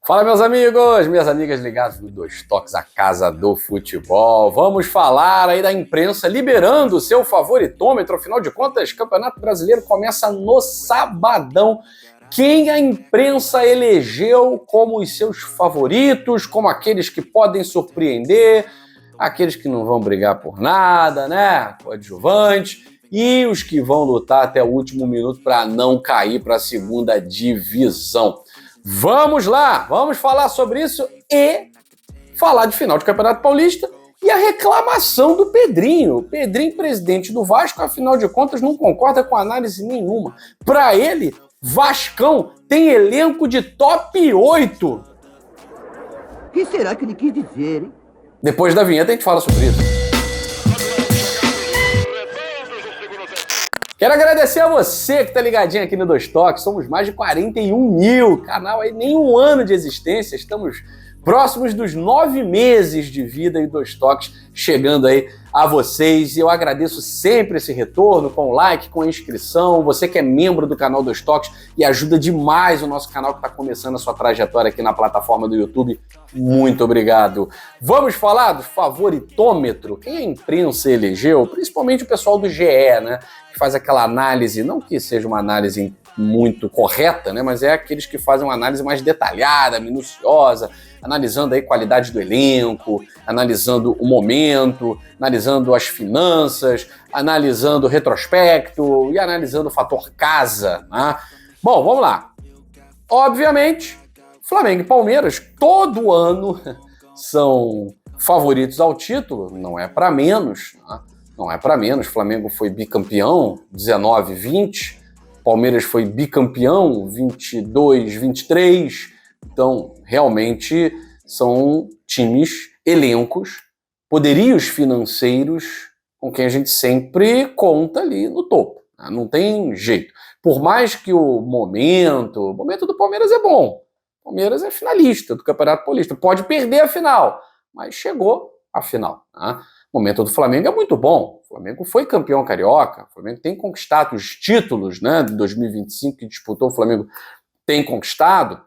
Fala, meus amigos, minhas amigas ligadas no Dois Toques, a casa do futebol. Vamos falar aí da imprensa liberando o seu favoritômetro. Afinal de contas, o Campeonato Brasileiro começa no sabadão. Quem a imprensa elegeu como os seus favoritos, como aqueles que podem surpreender, aqueles que não vão brigar por nada, né? Coadjuvantes, e os que vão lutar até o último minuto para não cair para a segunda divisão. Vamos lá, vamos falar sobre isso e falar de final de Campeonato Paulista e a reclamação do Pedrinho. Pedrinho, presidente do Vasco, afinal de contas, não concorda com análise nenhuma. Para ele, Vascão tem elenco de top 8. O que será que ele quis dizer, hein? Depois da vinheta a gente fala sobre isso. Quero agradecer a você que está ligadinho aqui no Dois Toques. Somos mais de 41 mil. Canal aí, nem um ano de existência. Estamos próximos dos 9 meses de vida e Dois Toques chegando aí a vocês. E eu agradeço sempre esse retorno com o like, com a inscrição. Você que é membro do canal Dois Toques e ajuda demais o nosso canal que está começando a sua trajetória aqui na plataforma do YouTube. Muito obrigado. Vamos falar do favoritômetro. Quem a imprensa elegeu? Principalmente o pessoal do GE, né? Que faz aquela análise, não que seja uma análise muito correta, né? Mas é aqueles que fazem uma análise mais detalhada, minuciosa, analisando aí qualidade do elenco, analisando o momento, analisando as finanças, analisando o retrospecto e analisando o fator casa, né? Bom, vamos lá. Obviamente, Flamengo e Palmeiras todo ano são favoritos ao título, não é para menos, né? Não é para menos. Flamengo foi bicampeão 19-20, Palmeiras foi bicampeão 22-23. Então, realmente, são times, elencos, poderios financeiros com quem a gente sempre conta ali no topo. Não tem jeito. Por mais que o momento do Palmeiras é bom. O Palmeiras é finalista do Campeonato Paulista. Pode perder a final, mas chegou à final. O momento do Flamengo é muito bom. O Flamengo foi campeão carioca. O Flamengo tem conquistado os títulos, né, de 2025 que disputou. O Flamengo tem conquistado.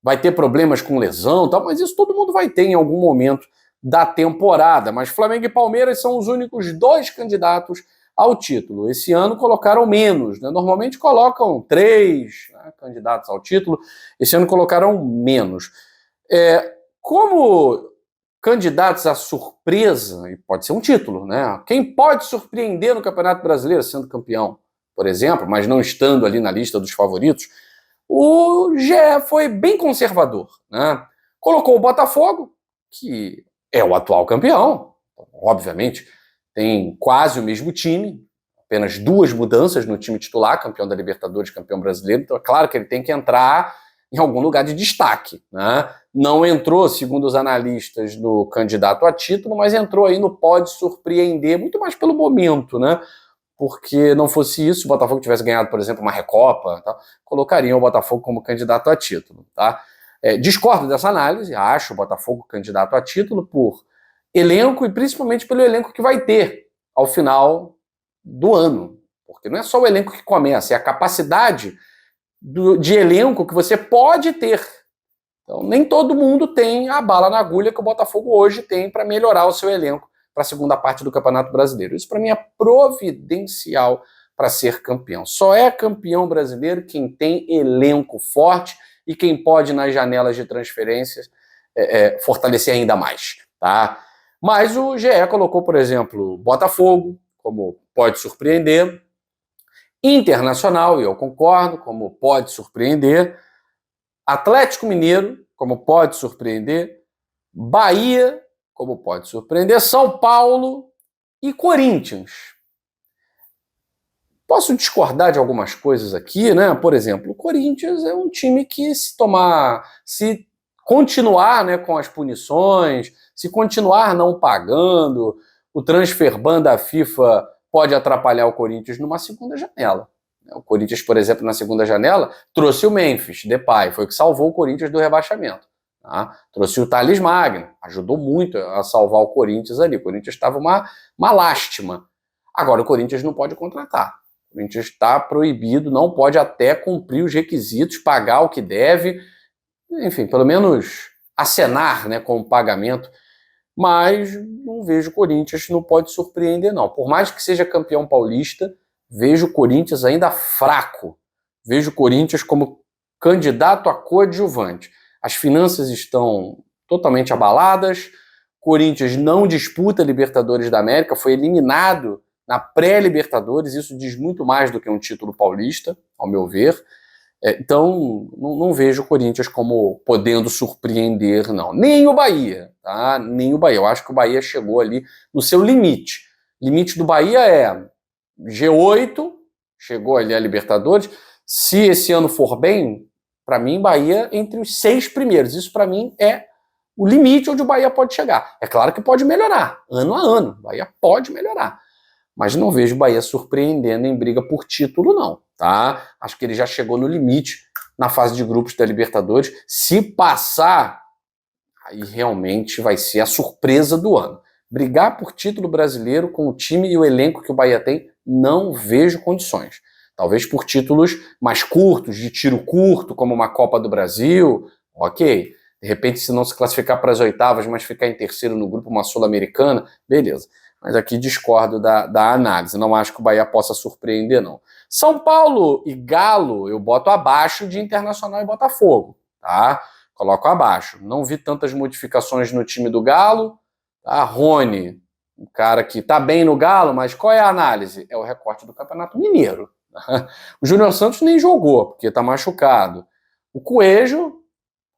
Vai ter problemas com lesão, tal, mas isso todo mundo vai ter em algum momento da temporada. Mas Flamengo e Palmeiras são os únicos dois candidatos ao título. Esse ano colocaram menos, né? Normalmente colocam 3 candidatos ao título. Esse ano colocaram menos. Como candidatos à surpresa, e pode ser um título, né? Quem pode surpreender no Campeonato Brasileiro sendo campeão, por exemplo, mas não estando ali na lista dos favoritos, o GE foi bem conservador, né? Colocou o Botafogo, que é o atual campeão, obviamente, tem quase o mesmo time, apenas 2 mudanças no time titular, campeão da Libertadores, campeão brasileiro, então é claro que ele tem que entrar em algum lugar de destaque, né? Não entrou, segundo os analistas, no candidato a título, mas entrou aí no pode surpreender, muito mais pelo momento, né? Porque não fosse isso, se o Botafogo tivesse ganhado, por exemplo, uma Recopa, tá, colocariam o Botafogo como candidato a título. Tá? Discordo dessa análise, acho o Botafogo candidato a título por elenco e principalmente pelo elenco que vai ter ao final do ano. Porque não é só o elenco que começa, é a capacidade de elenco que você pode ter. Então, nem todo mundo tem a bala na agulha que o Botafogo hoje tem para melhorar o seu elenco para a segunda parte do Campeonato Brasileiro. Isso, para mim, é providencial para ser campeão. Só é campeão brasileiro quem tem elenco forte e quem pode, nas janelas de transferências, fortalecer ainda mais. Tá? Mas o GE colocou, por exemplo, Botafogo, como pode surpreender, Internacional, e eu concordo, como pode surpreender, Atlético Mineiro, como pode surpreender, Bahia, como pode surpreender, São Paulo e Corinthians. Posso discordar de algumas coisas aqui, né? Por exemplo, o Corinthians é um time que se continuar, né, com as punições, se continuar não pagando, o transfer ban da FIFA pode atrapalhar o Corinthians numa segunda janela. O Corinthians, por exemplo, na segunda janela, trouxe o Memphis Depay, foi o que salvou o Corinthians do rebaixamento. Tá? Trouxe o Thales Magno, ajudou muito a salvar o Corinthians ali. O Corinthians estava uma lástima. Agora o Corinthians não pode contratar. O Corinthians está proibido, não pode até cumprir os requisitos, pagar o que deve. enfim, pelo menos acenar, né, com o pagamento, mas não vejo o Corinthians, não pode surpreender não. Por mais que seja campeão paulista, vejo o Corinthians ainda fraco. Vejo o Corinthians como candidato a coadjuvante. As finanças estão totalmente abaladas, Corinthians não disputa Libertadores da América, foi eliminado na pré-Libertadores, isso diz muito mais do que um título paulista, ao meu ver. Então, não vejo o Corinthians como podendo surpreender, não. Nem o Bahia, tá? Nem o Bahia. Eu acho que o Bahia chegou ali no seu limite. O limite do Bahia é G8, chegou ali a Libertadores. Se esse ano for bem, para mim, Bahia entre os 6 primeiros. Isso, para mim, é o limite onde o Bahia pode chegar. É claro que pode melhorar, ano a ano. O Bahia pode melhorar. Mas não vejo o Bahia surpreendendo em briga por título, não, tá? Acho que ele já chegou no limite na fase de grupos da Libertadores. Se passar, aí realmente vai ser a surpresa do ano. Brigar por título brasileiro com o time e o elenco que o Bahia tem, não vejo condições. Talvez por títulos mais curtos, de tiro curto, como uma Copa do Brasil, ok. De repente, se não se classificar para as oitavas, mas ficar em terceiro no grupo, uma Sul-Americana, beleza. Mas aqui discordo da análise. Não acho que o Bahia possa surpreender, não. São Paulo e Galo eu boto abaixo de Internacional e Botafogo, tá? Coloco abaixo. Não vi tantas modificações no time do Galo. Tá? Rony, um cara que tá bem no Galo, mas qual é a análise? É o recorte do Campeonato Mineiro. O Júnior Santos nem jogou, porque tá machucado. O Coelho,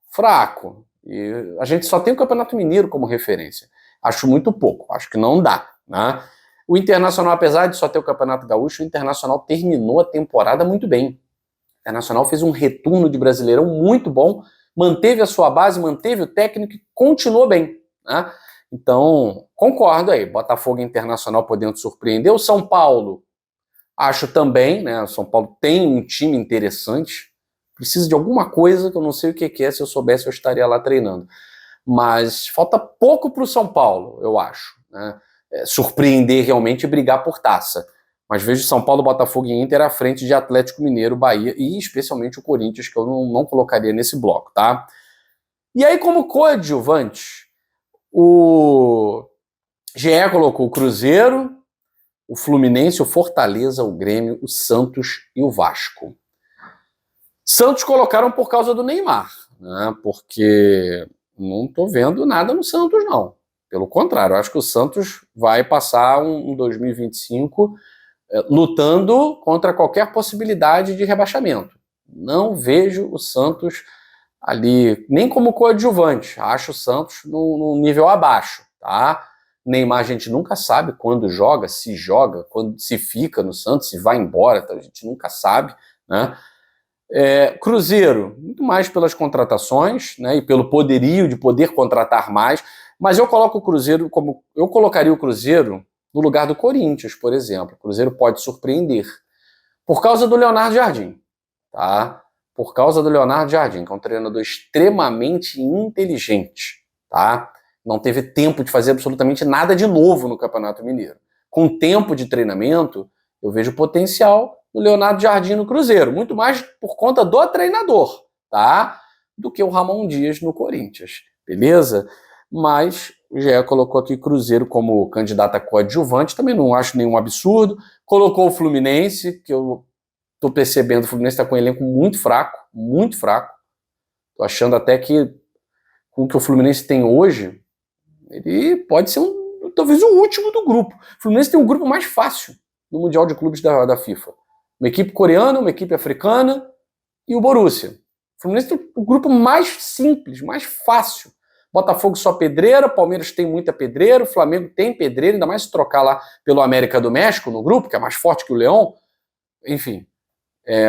fraco. E a gente só tem o Campeonato Mineiro como referência. Acho muito pouco, acho que não dá, né? O Internacional, apesar de só ter o Campeonato Gaúcho, o Internacional terminou a temporada muito bem. O Internacional fez um retorno de Brasileirão muito bom, manteve a sua base, manteve o técnico e continuou bem, né? Então, concordo aí, Botafogo e Internacional podendo surpreender. O São Paulo, acho também, né? O São Paulo tem um time interessante, precisa de alguma coisa que eu não sei o que é, se eu soubesse eu estaria lá treinando. Mas falta pouco para o São Paulo, eu acho, né? Surpreender realmente e brigar por taça. Mas vejo São Paulo, Botafogo e Inter à frente de Atlético Mineiro, Bahia e especialmente o Corinthians, que eu não colocaria nesse bloco, tá? E aí, como coadjuvante, o GE colocou o Cruzeiro, o Fluminense, o Fortaleza, o Grêmio, o Santos e o Vasco. Santos colocaram por causa do Neymar, né? Porque não estou vendo nada no Santos, não. Pelo contrário, eu acho que o Santos vai passar um 2025 lutando contra qualquer possibilidade de rebaixamento. Não vejo o Santos ali, nem como coadjuvante. Acho o Santos num nível abaixo, tá? Neymar a gente nunca sabe quando joga, quando se fica no Santos, se vai embora, tá? A gente nunca sabe, né? Cruzeiro, muito mais pelas contratações, né, e pelo poderio de poder contratar mais, mas eu colocaria o Cruzeiro no lugar do Corinthians, por exemplo. O Cruzeiro pode surpreender por causa do Leonardo Jardim, tá? Por causa do Leonardo Jardim, que é um treinador extremamente inteligente, tá? Não teve tempo de fazer absolutamente nada de novo no Campeonato Mineiro. Com tempo de treinamento, eu vejo potencial no Leonardo Jardim no Cruzeiro, muito mais por conta do treinador, tá? Do que o Ramon Dias no Corinthians, beleza? Mas o GE colocou aqui Cruzeiro como candidato a coadjuvante, também não acho nenhum absurdo. Colocou o Fluminense, que eu tô percebendo, o Fluminense tá com um elenco muito fraco, muito fraco. Tô achando até que com o que o Fluminense tem hoje, ele pode ser talvez o último do grupo. O Fluminense tem um grupo mais fácil no Mundial de Clubes da FIFA. Uma equipe coreana, uma equipe africana e o Borussia. O Fluminense tem o grupo mais simples, mais fácil. Botafogo só pedreira, Palmeiras tem muita pedreira, o Flamengo tem pedreira, ainda mais se trocar lá pelo América do México no grupo, que é mais forte que o Leão. Enfim,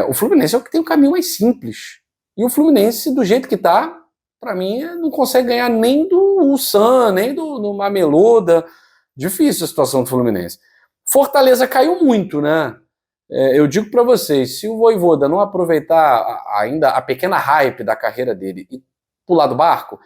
o Fluminense é o que tem o caminho mais simples. E o Fluminense, do jeito que tá, para mim, não consegue ganhar nem do Ulsan, nem do Mameluda. Difícil a situação do Fluminense. Fortaleza caiu muito, né? Eu digo para vocês, se o Vojvoda não aproveitar ainda a pequena hype da carreira dele e pular do barco,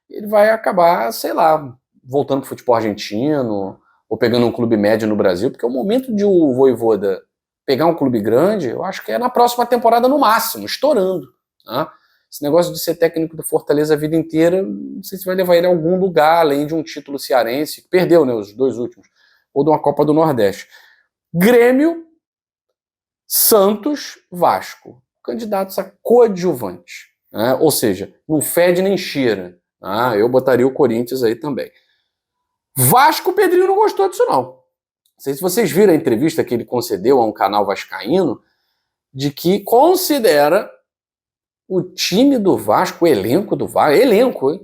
ele vai acabar, sei lá, voltando pro futebol argentino ou pegando um clube médio no Brasil, porque o momento de o Vojvoda pegar um clube grande, eu acho que é na próxima temporada no máximo, estourando, né? Esse negócio de ser técnico do Fortaleza a vida inteira, não sei se vai levar ele a algum lugar, além de um título cearense, que perdeu, né, os 2 últimos, ou de uma Copa do Nordeste. Grêmio, Santos, Vasco. Candidatos a coadjuvantes. Né? Ou seja, não fede nem cheira. Eu botaria o Corinthians aí também. Vasco, o Pedrinho não gostou disso, não. Não sei se vocês viram a entrevista que ele concedeu a um canal vascaíno, de que considera o time do Vasco, o elenco do Vasco,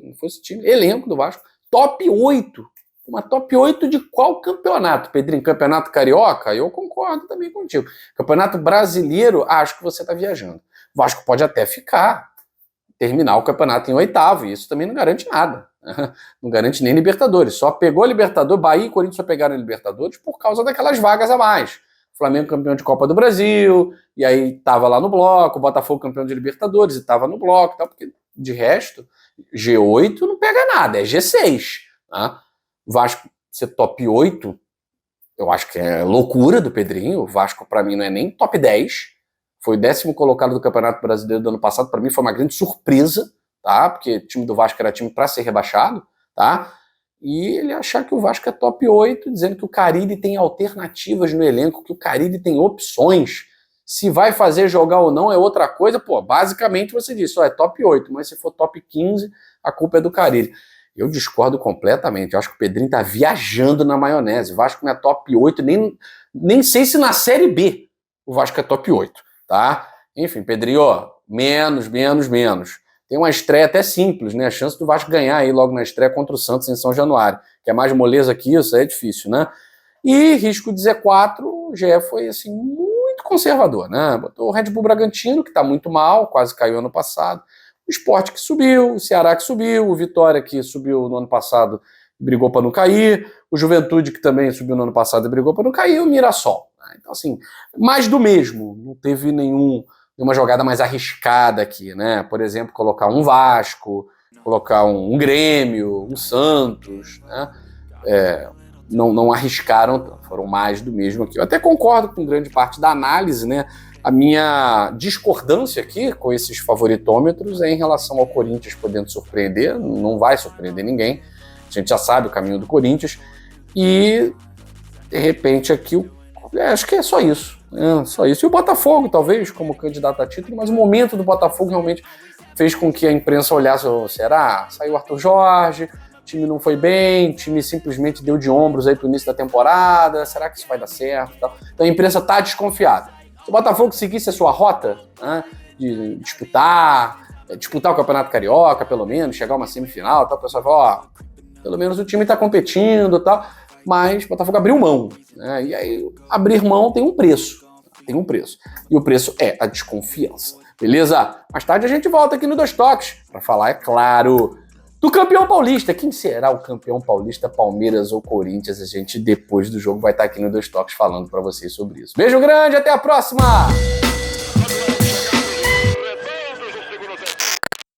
não fosse time, elenco do Vasco, top 8. Uma top 8 de qual campeonato? Pedrinho, campeonato carioca? Eu concordo também contigo. Campeonato brasileiro, acho que você está viajando. O Vasco pode até terminar o campeonato em 8º, e isso também não garante nada. Não garante nem Libertadores. Só pegou a Libertadores, Bahia e Corinthians só pegaram a Libertadores por causa daquelas vagas a mais. Flamengo campeão de Copa do Brasil, e aí tava lá no bloco, o Botafogo campeão de Libertadores, e tava no bloco, tá? Porque de resto, G8 não pega nada, é G6. Tá? Vasco ser top 8, eu acho que é loucura do Pedrinho. O Vasco, para mim, não é nem top 10. Foi o 10º colocado do Campeonato Brasileiro do ano passado. Para mim, foi uma grande surpresa, tá? Porque o time do Vasco era time para ser rebaixado, tá? E ele achar que o Vasco é top 8, dizendo que o Carille tem alternativas no elenco, que o Carille tem opções. Se vai fazer jogar ou não é outra coisa. Pô, basicamente você disse, é top 8, mas se for top 15, a culpa é do Carille. Eu discordo completamente. Eu acho que o Pedrinho tá viajando na maionese. O Vasco não é top 8, nem sei se na Série B o Vasco é top 8, tá? Enfim, Pedrinho, menos. Tem uma estreia até simples, né? A chance do Vasco ganhar aí logo na estreia contra o Santos em São Januário, que é mais moleza que isso, é difícil, né? E risco de Z4, o GE foi, assim, muito conservador, né? Botou o Red Bull Bragantino, que tá muito mal, quase caiu ano passado. O Sport que subiu, o Ceará que subiu, o Vitória que subiu no ano passado e brigou para não cair, o Juventude que também subiu no ano passado e brigou para não cair, e o Mirassol. Então, assim, mais do mesmo. Não teve nenhuma jogada mais arriscada aqui, né? Por exemplo, colocar um Vasco, colocar um Grêmio, um Santos, né? Não arriscaram, foram mais do mesmo aqui. Eu até concordo com grande parte da análise, né? A minha discordância aqui com esses favoritômetros é em relação ao Corinthians podendo surpreender, não vai surpreender ninguém, a gente já sabe o caminho do Corinthians, e de repente aqui acho que é só isso, só isso. E o Botafogo, talvez, como candidato a título, mas o momento do Botafogo realmente fez com que a imprensa olhasse, será? Saiu o Arthur Jorge, o time não foi bem, o time simplesmente deu de ombros aí pro início da temporada, será que isso vai dar certo? Então a imprensa está desconfiada. Se o Botafogo seguisse a sua rota, né, de disputar o Campeonato Carioca, pelo menos, chegar a uma semifinal, tal, o pessoal fala, pelo menos o time está competindo, tal, mas o Botafogo abriu mão, né, e aí abrir mão tem um preço, e o preço é a desconfiança, beleza? Mais tarde a gente volta aqui no Dois Toques, para falar, é claro, do campeão paulista. Quem será o campeão paulista, Palmeiras ou Corinthians? A gente, depois do jogo, vai estar aqui no Dois Toques falando para vocês sobre isso. Beijo grande, até a próxima!